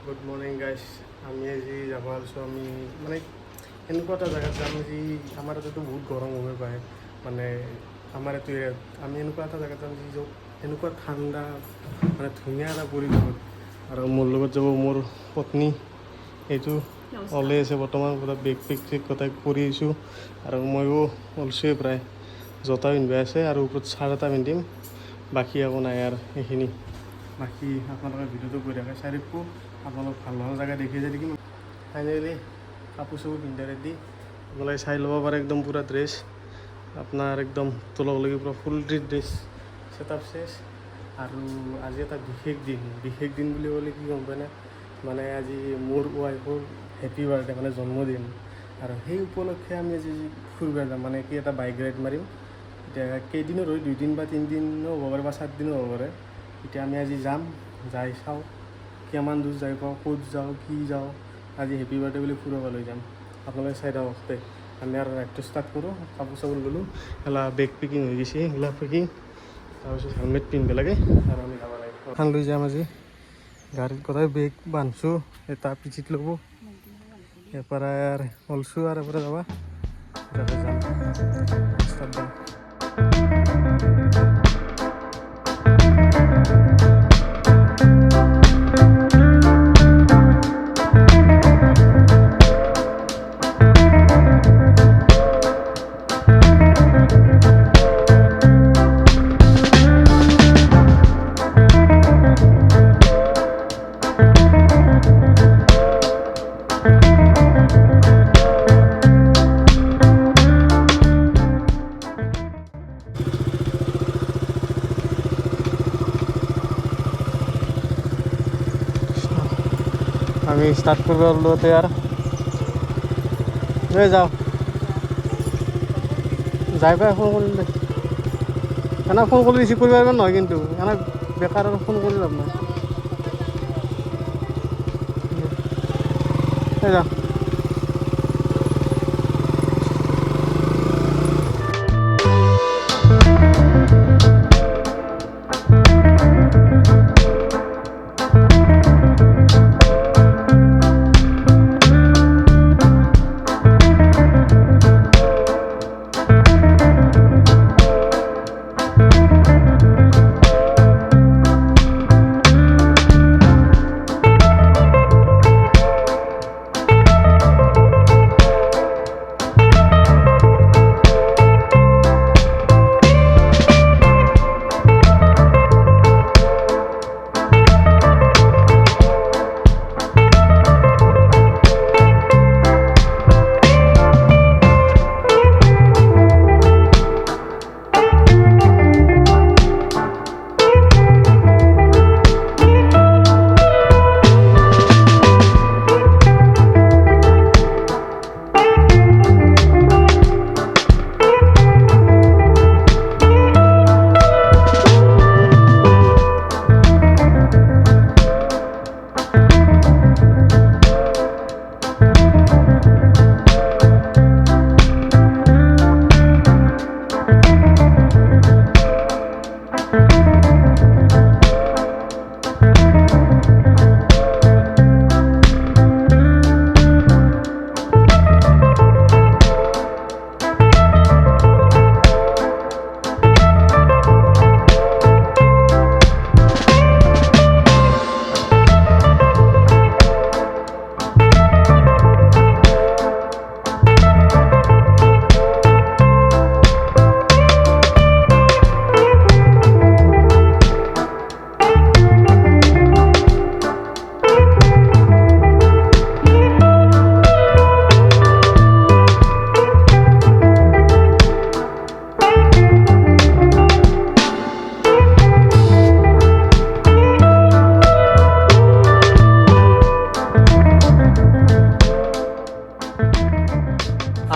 Good morning guys. আমি আজি যাব আছোঁ আমি মানে এনেকুৱা এটা জেগাত যাম যি আমাৰ ইয়াতেতো বহুত গৰম হৈ পায় মানে আমাৰ এইটো এৰিয়াত আমি এনেকুৱা এটা জেগাত যাম যি য'ত এনেকুৱা ঠাণ্ডা মানে ধুনীয়া এটা পৰিৱেশত আৰু মোৰ লগত যাব মোৰ পত্নী এইটো ওলাই আছে বৰ্তমান গোটেই বেগ চেগ গোটেই কৰি আহিছোঁ আৰু ময়ো ওলছোৱে প্ৰায় জোতা পিন্ধাই আছে আৰু ওপৰত চাৰ্ট এটা পিন্ধিম বাকী একো নাই আৰু এইখিনি বাকী আপোনালোকে ভিডিঅ'টো কৰি থাকে চাই থাকিব আপোনালোক ভাল ভাল জেগা দেখি যাই থাকিম ফাইনেলি কাপোৰ চাপোৰ পিন্ধাই ৰেডি আপোনালোকে চাই ল'ব পাৰে একদম পূৰা ড্ৰেছ আপোনাৰ একদম তললৈকে পূৰা ফুল ড্ৰেছ ছেটআপ চেছ আৰু আজি এটা বিশেষ দিন বুলি ক'লে কি গম পায়নে মানে আজি মোৰ ৱাইফৰ হেপী বাৰ্থডে মানে জন্মদিন আৰু সেই উপলক্ষে আমি আজি ফুৰিব যাম মানে কি এটা বাইক ৰাইড মাৰিম এতিয়া কেইদিনৰ হয় 2 দিন বা 3 দিনো হ'ব পাৰে বা 7 দিনো হ'ব পাৰে এতিয়া আমি আজি যাম যাই চাওঁ কিমান দূৰ যাই পাওঁ ক'ত যাওঁ কি যাওঁ আজি হেপী বাৰ্থডে বুলি ফুৰাব লৈ যাম আপোনালোকে চাই থাকক আমি আৰু ৰাইডটো ষ্টাৰ্ট কৰোঁ কাপোৰ চাপোৰ ল'লোঁ এলা বেগ পেকিং হৈ গৈছে এইগিলা পেকিং তাৰপিছত হেলমেট পিন্ধিব লাগে আৰু আমি যাব লাগে খান লৈ যাম আজি গাড়ীত গোটেই বেগ বান্ধিছোঁ এটা পিঠিত ল'ব এৰপৰা ওলছোঁ আৰু এৰপৰা যাবা যাম ষ্টাৰ্ট যাম আমি স্টার্ট করবো লোতে আর যাও যাই পাই ফোন করলে এনা ফোন করলে রিসিভ করবে পারবেন নয় কিন্তু এনা বেকার আর ফোন করে লাভ নাই যাও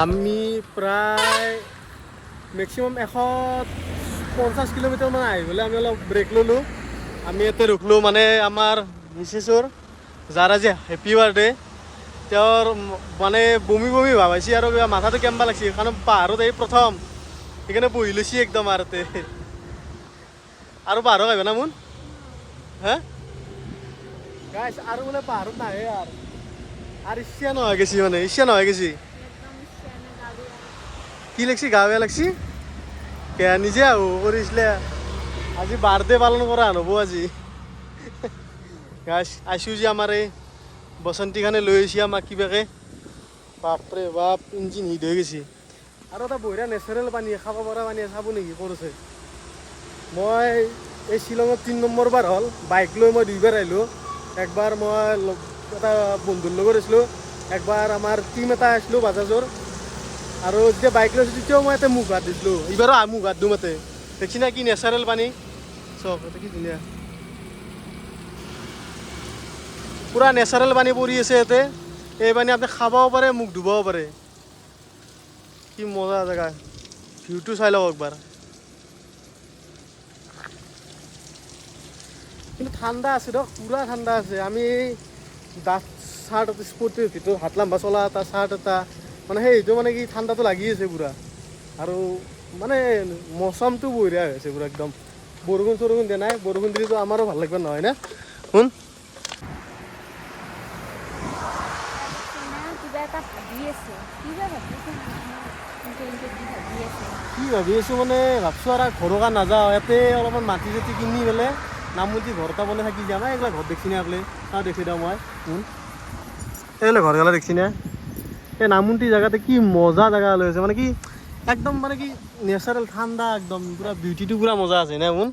আমি প্ৰায় মেক্সিমাম 150 কিলোমিটাৰমান আহিবলৈ আমি অলপ ব্ৰেক ল'লোঁ আমি ইয়াতে ৰখিলোঁ মানে আমাৰ মিছেছৰ যাৰ আজি হেপী বাৰ্থডে তেওঁৰ মানে বমি ভাব আহিছে আৰু মাথাটো কেম্বা লাগছে কাৰণ পাহাৰত এই প্ৰথম সেইকাৰণে বহি লৈছে একদম আৰু পাহাৰত আহিব না মোন হা গাইছ আৰু মানে পাহাৰত নাহে আৰু ইচ্ছা নহয় গেছি মানে ইচ্ছা নহয় গেছি কি লাগছি গা বেয়া লাগছি কে নিজে আহো কৰিছিলে আজি বাৰ্থডে পালন কৰা নহ'ব আজি গাইছ আইছোঁ যে আমাৰ এই বসন্তীখানে লৈ আহিছে আমাক কিবাকে বাপৰে বাপ ইঞ্জিন হিট হৈ গৈছে আৰু এটা বঢ়িয়া নেচাৰেল পানী খাব পৰা পানী চাব নেকি কৰিছে মই এই শ্বিলঙত 3 নম্বৰ বাৰ হ'ল বাইক লৈ মই 2 বাৰ আহিলোঁ একবাৰ মই এটা বন্ধুৰ লগত আছিলোঁ একবাৰ আমাৰ টিম এটা আহিছিলোঁ বাজাজৰ আৰু যেতিয়া বাইক লৈছোঁ তেতিয়াও মই ইয়াতে মুখ হাত দিছিলোঁ এইবাৰো মুখ হাত দিওঁ মাতে দেখছি না কি নেচাৰেল পানী চব এটা কি ধুনীয়া পুৰা নেচাৰেল পানী পৰি আছে ইয়াতে এই পানী আপুনি খাবও পাৰে মুখ ধুবও পাৰে কি মজা জেগা ভিউটো চাই লওক একবাৰ কিন্তু ঠাণ্ডা আছে দিয়ক পুৰা ঠাণ্ডা আছে আমি ডাঠ চাৰ্ট এটা স্পৰ্টিৰ ভিতৰত হাত লাম্বা চলা এটা চাৰ্ট এটা মানে সেইটো মানে কি ঠাণ্ডাটো লাগি আছে পুৰা আৰু মানে মৌচমটো বঢ়িয়া হৈ আছে পুৰা একদম বৰষুণ চৰষুণ দিয়া নাই বৰষুণ দিলেতো আমাৰো ভাল লাগিব নহয় না শুন কি ভাবি আছোঁ মানে ভাবছোঁ আৰু ঘৰকা নাযাওঁ ইয়াতে অলপমান মাটি চাটি কিনি পেলাই নামমুটি ঘৰ এটা বনাই থাকি যাম এইগিলা ঘৰ দেখছি না একলে তাও দেখি দিওঁ মই এইগিলা ঘৰগিলা দেখছি না এই নামমুটি জেগাতে কি মজা জেগা লৈ আছে মানে কি একদম মানে কি নেচাৰেল ঠাণ্ডা একদম পুৰা বিউটিটো পুৰা মজা আছে না শুন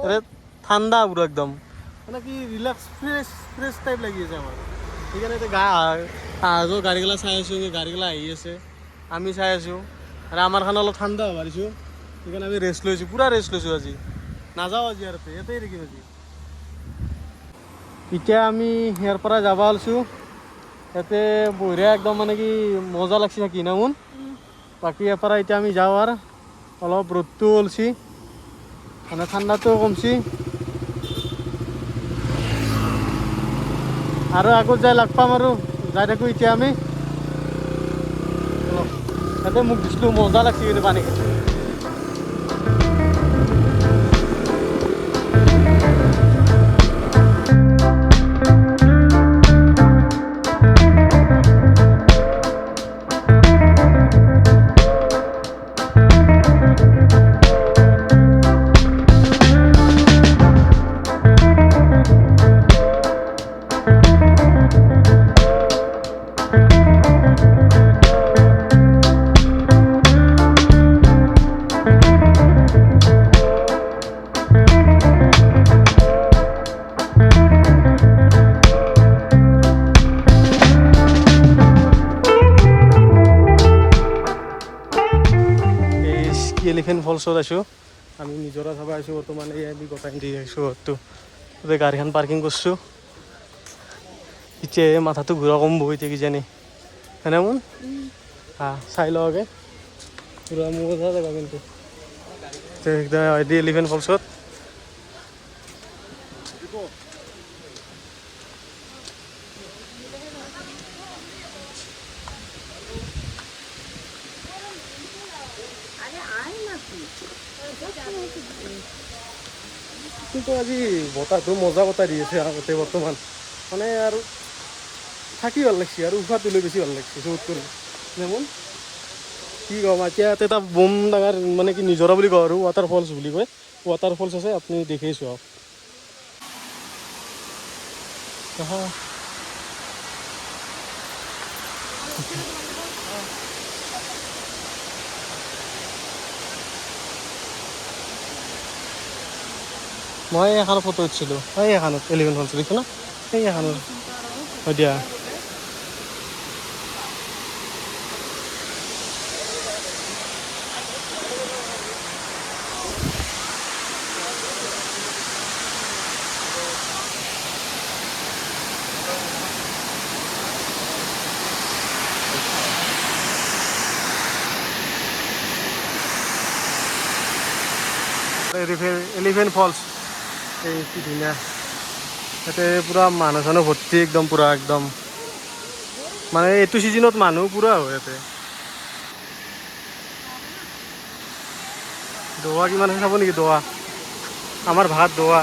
ইয়াতে ঠাণ্ডা পুৰা একদম মানে কি ৰিলেক্স ফ্ৰেছ ফ্ৰেছ টাইপ লাগি আছে আমাৰ সেইকাৰণে এতিয়া অহা যোৱা গাড়ীগিলা চাই আছোঁ গাড়ীগিলা আহি আছে আমি চাই আছোঁ আৰু আমাৰ কাৰণে অলপ ঠাণ্ডা হ'ব পাৰিছোঁ সেইকাৰণে আমি ৰেষ্ট লৈছোঁ পুৰা ৰেষ্ট লৈছোঁ আজি নাযাওঁ আজি আৰু ইয়াতেই থাকিম আজি এতিয়া আমি ইয়াৰ পৰা যাব ওলাইছোঁ ইয়াতে বঢ়িয়া একদম মানে কি মজা লাগছি থাকি না শুন বাকী ইয়াৰ পৰা এতিয়া আমি যাওঁ আৰু অলপ ৰ'দটো ওলছি মানে ঠাণ্ডাটো কমছি আৰু আগত যাই লগ পাম আৰু যাই থাকোঁ এতিয়া আমি ইয়াতে মোক দিছিলোঁ মজা লাগছি কিন্তু পানী এলিফেণ্ট ফলছত আছোঁ আমি নিজৰা চাব আহিছোঁ বৰ্তমান এই আমি গোটাই দি আহিছোঁ ঘৰটো তাতে গাড়ীখন পাৰ্কিং কৰিছোঁ এতিয়া মাথাটো ঘূৰা কম বহি এতিয়া কিজানি হয়নে মোৰ চাই লওঁগে পুৰা মজা জেগা কিন্তু একদম এলিফেণ্ট ফলছত কিন্তু আজি বতাহটো মজা বতাহ দি আছে আগতে বৰ্তমান মানে আৰু থাকি ভাল লাগছে আৰু উশাহটো লৈ বেছি ভাল লাগছে চবত কৰি যেমন কি ক'ম এতিয়া ইয়াতে এটা বম ডাঙৰ মানে কি নিজৰা বুলি কয় আৰু ৱাটাৰ ফলছ বুলি কয় ৱাটাৰ ফলছ আছে আপুনি দেখিছোঁ আৰু মই এখানৰ ফটো উঠিছিলোঁ এই এখানত এলিফেণ্ট ফলছ দেখিছোঁ না সেই এখানৰ হয় দিয়া এলিফেণ্ট ফলছ এই কি ধুনীয়া ইয়াতে পূৰা মানুহ চানুহ ভৰ্তি একদম পূৰা একদম মানে এইটো ছিজনত মানুহ পূৰা হয় ইয়াতে দোৱা কিমান আছে চাব নেকি দোৱা আমাৰ ভাষাত দোৱা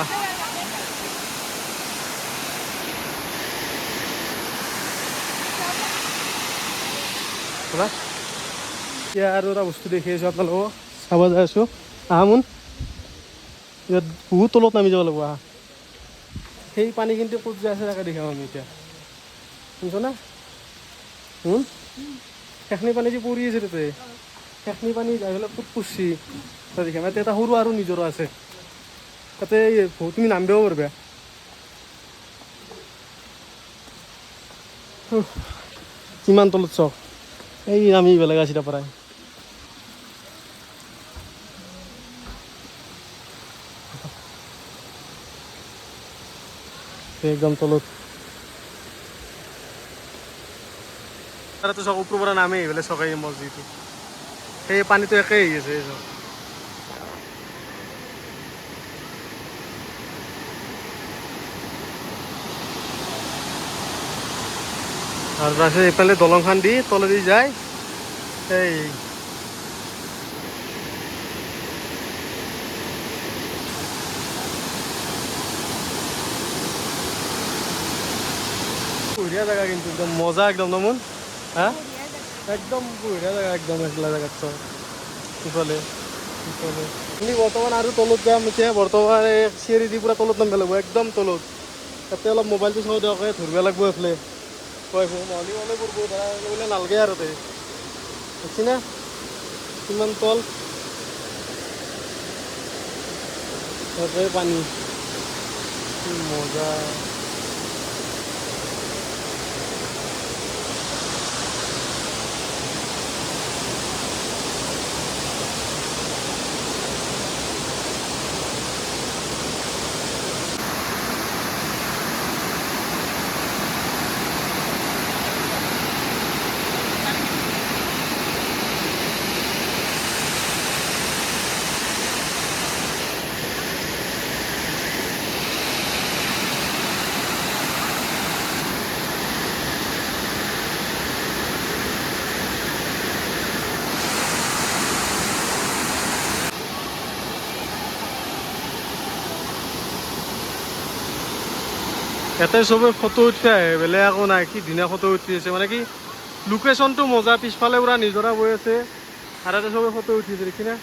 না এতিয়া আৰু এটা বস্তু দেখি আছোঁ আপোনালোকক চাব যাই আছোঁ আহা মোন ইয়াত বহুত তলত নামি যাব লাগিব আহা সেই পানী কিন্তু ক'ত যাই আছে তাকে দেখাম আমি এতিয়া শুনিছ না শুন সেইখিনি পানী যে পৰি আছে তাতে সেইখিনি পানী যাই পেলাই ক'ত পৰছি তাতে দেখাম ইয়াতে এটা সৰু আৰু নিজৰা আছে তাতে তুমি নামিবও পাৰিবা কিমান তলত চাওক এই নামি বেলেগ আছে তাৰ পৰাই একদম তলত তাতে চক ওপৰৰ পৰা নামে এইফালে চকাই মছজিদটো সেই পানীটো একেই আহি আছে চক আর পাশে এপালে দলংখান দি তলেদি যায় এই বঢ়িয়া জায়গা কিন্তু একদম মজা একদম নমন হ্যাঁ একদম বঢ়িয়া জায়গা একদম একলা জায়গাত চব ইফালে ইফালে আমি বৰ্তমান আৰু তলত যাম এতিয়া বৰ্তমান এই চিৰি দি পুৰা তলত নামিব লাগিব একদম তলত তাতে অলপ মোবাইলটো চাওঁ দিয়ক ধৰিব লাগিব এইফালে হয় মৰ্ণিং হ'লে পূৰ্ব ধৰা বোলে নালাগে আৰু দেখছি না কিমান তল তাতে পানী কি মজা ইয়াতে চবে ফটো উঠি আহে বেলেগ একো নাই কি ধুনীয়া ফটো উঠি আছে মানে কি লোকেশ্যনটো মজা পিছফালে পুৰা নিজৰা বৈ আছে আৰু ইয়াতে চবে ফটো উঠি আছে দেখি না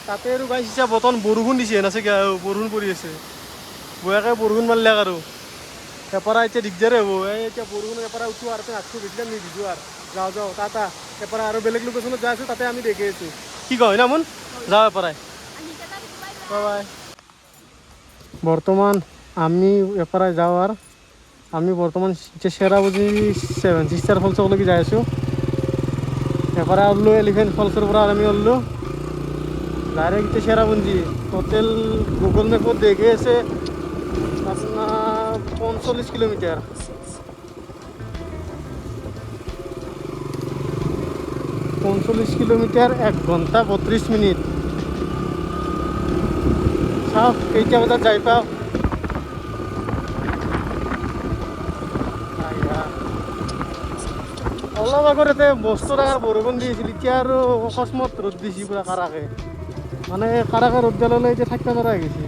তাতে আৰু গাইছ এতিয়া বৰ্তমান বৰষুণ দিছে নাছে কিয় বৰষুণ পৰি আছে বয়াকে বৰষুণ মাৰিলাক আৰু এপাৰা এতিয়া দিগদাৰে হ'ব এই এতিয়া বৰষুণ এপাৰা উঠো আৰু আঠটো বেছিলাম নিদিছোঁ আৰু যাওঁ যাওঁ তাতা এপাৰা আৰু বেলেগ লোকেশ্যনত যাই আছোঁ তাতে আমি দেখি আছোঁ কি কয় না মোন যাওঁ এপাৰাই বাই বাই বৰ্তমান আমি এপাৰাই যাওঁ আৰু আমি বৰ্তমান এতিয়া চেৰাপুঞ্জী 7 ছিষ্টাৰ ফলছকলৈকে যাই আছোঁ এপাৰা ওললো এলিফেণ্ট ফলছৰ পৰা আমি ওললো ডাইৰেক্ট এতিয়া চেৰাপুঞ্জী টোটেল গুগল মেপত দেখি আছে আপোনাৰ 45 কিলোমিটাৰ 45 কিলোমিটাৰ 1 ঘণ্টা 32 মিনিট চাওক কেইটা বজাত যাই পাওঁ অলপ আগত ইয়াতে বস্তু ডাঙৰ বৰষুণ দি আছিল এতিয়া আৰু অকস্মাত ৰ'দ দিছে পুৰা কাৰাকে মানে কাৰাকে ৰ'দ দিয়ালে এতিয়া থাকিব নোৱাৰা হৈ গৈছে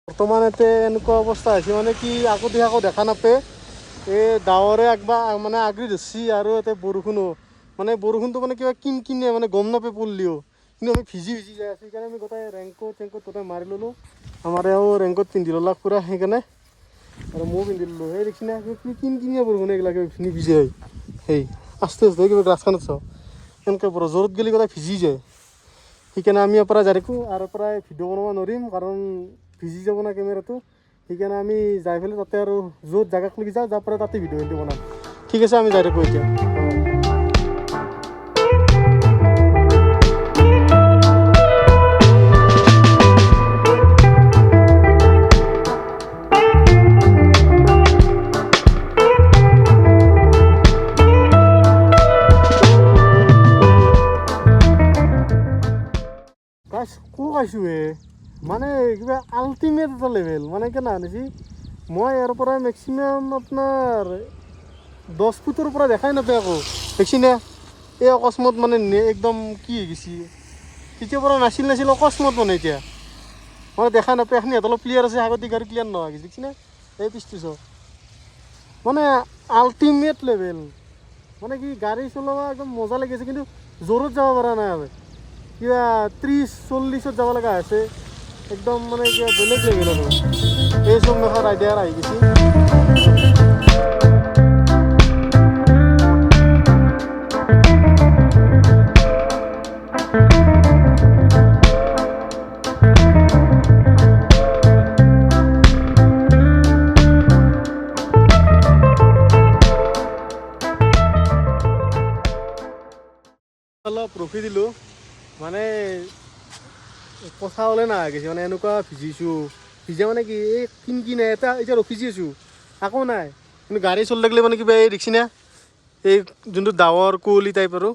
বৰ্তমান ইয়াতে এনেকুৱা অৱস্থা হৈছে মানে কি আগতে আকৌ দেখা নাপায় এই ডাৱৰে একবাৰ মানে আগুৰি ধৰিছে আৰু ইয়াতে বৰষুণো মানে বৰষুণটো মানে কিবা কিনকিনে মানে গম নাপায় পৰলিও কিন্তু আমি ভিজি যাই আছোঁ সেইকাৰণে আমি গোটেই ৰেংকোট গোটেই মাৰি ল'লোঁ আমাৰ এওঁ ৰেংকোট পিন্ধি ল'লাক পূৰা সেইকাৰণে আৰু ময়ো পিন্ধি ল'লোঁ সেই দেখিছি না কিনকিনীয়া বৰষুণ এইগিলাকে নিভিজে হয় সেই আস্তে কিবা গ্লাছখনত চাওঁ এনেকৈ বৰ জোৰত গ'লে গোটেই ভিজি যায় সেইকাৰণে আমি পৰা যাই থাকোঁ আৰু প্ৰায় ভিডিঅ' বনাব নোৱাৰিম কাৰণ ভিজি যাব না কেমেৰাটো সেইকাৰণে আমি যাই পেলাই তাতে আৰু য'ত জেগাক লাগি যাওঁ যাৰ পৰা তাতে ভিডিঅ' বনাম ঠিক আছে আমি যাই থাকোঁ এতিয়া খাইছোঁ মানে কিবা আল্টিমেট এটা লেভেল মানে কেনে আনিছি মই ইয়াৰ পৰা মেক্সিমাম আপোনাৰ 10 ফুটৰ পৰা দেখাই নাপায় আকৌ দেখিছিনে এই অকস্মাত মানে একদম কি হৈ গৈছে তেতিয়াৰ পৰা নাছিল অকস্মাত মানে এতিয়া মানে দেখা নাপায় এখিনি অলপ ক্লিয়াৰ আছে আগতে গাড়ী ক্লিয়াৰ নহয় দেখিছিনে এই পিছটো চাওক মানে আল্টিমেট লেভেল মানে কি গাড়ী চলাব একদম মজা লাগিছে কিন্তু জোৰত যাব পৰা নাই আৰু কিবা 30-40 যাব লগা আছে একদম মানে কিবা বেলেগ লেভেল আৰু এই চব মেখাৰ আইডিয়া আহি গৈছে অলপ ৰখি দিলোঁ মানে কথা হ'লে না গৈছে মানে এনেকুৱা ভিজিছোঁ ভিজা মানে কি এই কিনকিনে এতিয়া ৰখি আছোঁ আকৌ নাই কিন্তু গাড়ী চলি থাকিলে মানে কিবা এই দেখিছি না এই যোনটো ডাৱৰ কুঁৱলী টাইপ আৰু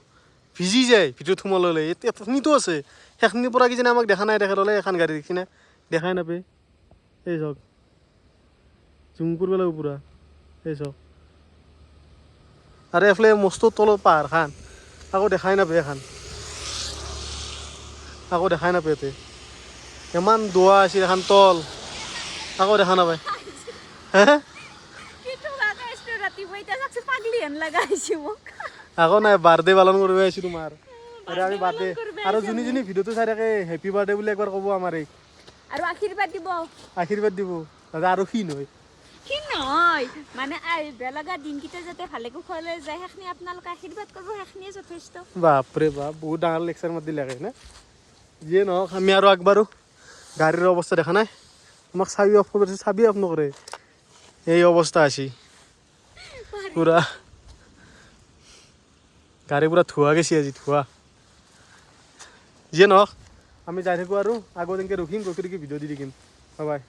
ভিজি যায় ভিতৰত সোমালে হ'লে এখিনিতো আছে সেইখিনিৰ পৰা কিজানি আমাক দেখা নাই তেখেতলে এখন গাড়ী দেখিছি না দেখাই নাপায় এই চাওক জুম কৰিব লাগিব পূৰা এই চাওক আৰু এফালে মস্ত তলত পাহাৰখন আকৌ দেখাই নাপায় এখন আকৌ দেখাই নাপায় ইয়াতে ইমান দোৱা আছিল এখন তল আকৌ দেখা নাপায় হে আকৌ নাই বাৰ্থডে পালন কৰিব আহিছোঁ তোমাৰ আৰু আমি বাৰ্থডে আৰু যোনী ভিডিঅ'টো চাই থাকে হেপী বাৰ্থডে বুলি একবাৰ ক'ব আমাৰ এই আৰু আশীৰ্বাদ দিব দাদা আৰু কি নহয় মানে বেলগা দিনকেইটা যাতে ভালে কুশলে যায় সেইখিনি আপোনালোকে আশীৰ্বাদ কৰিব সেইখিনিয়ে যথেষ্ট বাপৰে বাপ বহুত ডাঙৰ লেকচাৰ মাতি দিলে না যিয়ে নহওক আমি আৰু আগবাঢ়ো গাড়ীৰ অৱস্থা দেখা নাই আমাক চাবি অফ নকৰে এই অৱস্থা আছে পুৰা গাড়ী পুৰা ধোৱা গেছি আজি ধোৱা যিয়ে নহওক আমি যাই থাকোঁ আৰু আগত এনেকৈ ৰখি ভিডিঅ' দি থাকিম বাই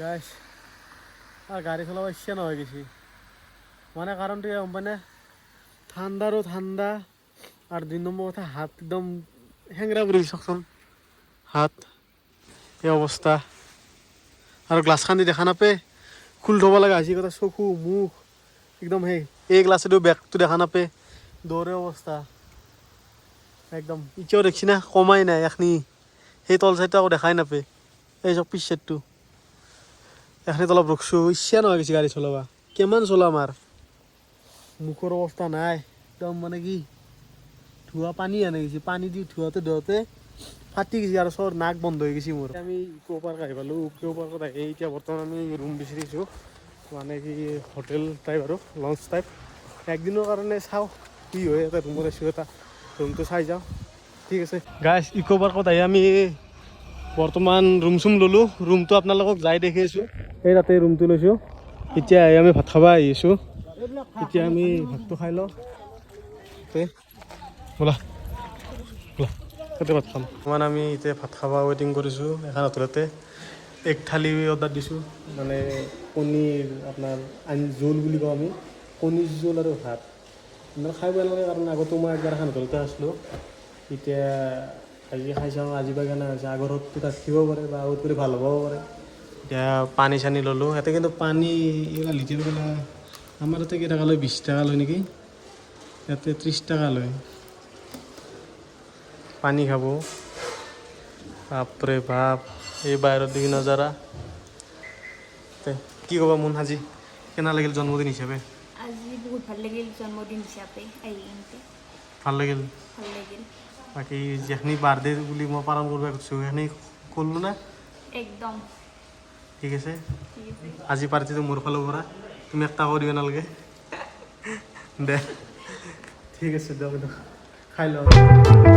গাইছ আর গাড়ি চলাব ইচ্ছা নহয় গেছি মানে কারণটো গম পানে ঠান্ডারও ঠান্ডা আর 2 নম্বর কথা হাত একদম হ্যাংরা করে চাওকচোন হাত এই অবস্থা আর গ্লাছখান দি দেখা নাপে খুল থব লগা হৈছে কথা চকু মুখ একদম এই গ্লাছেদিও বেগটো দেখা নাপে দৌৰে অৱস্থা একদম এতিয়াও দেখছি না কমাই নাই এখনি সেই তল চাইডটো আকৌ দেখাই নাপে এই চব পিছ চাইডটো এখানে অলপ ৰখছোঁ ইচ্ছা নহয় গৈছে গাড়ী চলাবা কিমান চলাম আৰু মুখৰ অৱস্থা নাই একদম মানে কি ধোৱা পানী আনি গৈছে পানী দি ধোৱাতে ফাটি গৈছে আৰু চব নাক বন্ধ হৈ গৈছে মোৰ আমি ইকো পাৰ্ক আহি পালোঁ ইকো পাৰ্কত আহি এতিয়া বৰ্তমান আমি ৰুম বিচাৰিছোঁ মানে কি হোটেল টাইপ আৰু লঞ্চ টাইপ একদিনৰ কাৰণে চাওঁ কি হয় এটা ৰুমত আছোঁ এটা ৰুমটো চাই যাওঁ ঠিক আছে গাইছ ইকো পাৰ্কত আহি আমি বৰ্তমান ৰুম চুম ল'লোঁ ৰুমটো আপোনালোকক যাই দেখি আছোঁ এই তাতে ৰুমটো লৈছোঁ এতিয়া আমি ভাত খাব আহিছোঁ এতিয়া আমি ভাতটো খাই লওঁ ব'লা তাতে ভাত খাম মানে আমি এতিয়া ভাত খাব ৱেইটিং কৰিছোঁ এখন হোটেলতে এক থালি অৰ্ডাৰ দিছোঁ মানে কণীৰ আপোনাৰ জোল বুলি কওঁ আমি কণীৰ জোল আৰু ভাত মানে খাই বেয়া লাগে কাৰণ আগতো মই একবাৰ এখন হোটেলতে আছিলোঁ এতিয়া আজি খাই চাওঁ আজি বা কেনে হৈছে আগৰতো তাত থাকিব পাৰে বা আগত কৰি ভাল হ'বও পাৰে এতিয়া পানী চানী ল'লোঁ ইয়াতে কিন্তু পানী এইবিলাক লিটাৰ পেলাই আমাৰ ইয়াতে কেইটকা লয় 20 টকা লয় নেকি ইয়াতে 30 টকা লয় পানী খাব বাপৰে বাপ এই বাহিৰৰ দিকে নজাৰা তে কি ক'বা মন আজি কেনা লাগিল জন্মদিন হিচাপে আজি বহুত ভাল লাগিল জন্মদিন হিচাপে আহি কিনে ভাল লাগিল ভাল লাগিল বাকী যিখিনি বাৰ্থডে বুলি মই পালন কৰিব খুজিছোঁ সেইখিনি কৰিলোঁ না একদম ঠিক আছে ঠিক আছে আজি পাৰ্টিটো মোৰ ফালৰ পৰা তুমি একটা কৰিব দিব নালাগে দে ঠিক আছে দিয়ক খাই লওঁ